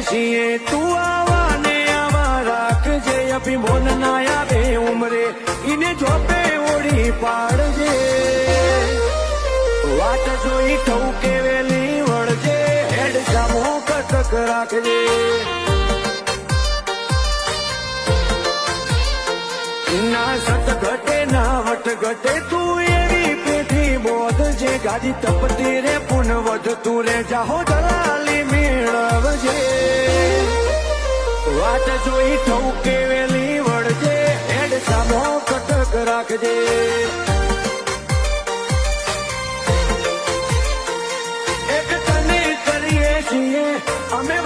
છીએ તું આવા ને આવા રાખજે અભિમોન ના આવે ઉમરે ઈને જોપે ઓળી પાડજે વાટ જોઈ ઠૌકે વેલી વળજે હેડ સામો કટક રાખજે ના સત ઘટે ના વટ ઘટે તું એવી પેઠી બોધજે ગાદી તપતી રે પુન વધતું રે જાહો દલાલી મેળવજે વાટ જોઈ ઠૌકે વેલી વળજે હેડ સામો કટક રાખજે એક તને કરીએ છીએ અમે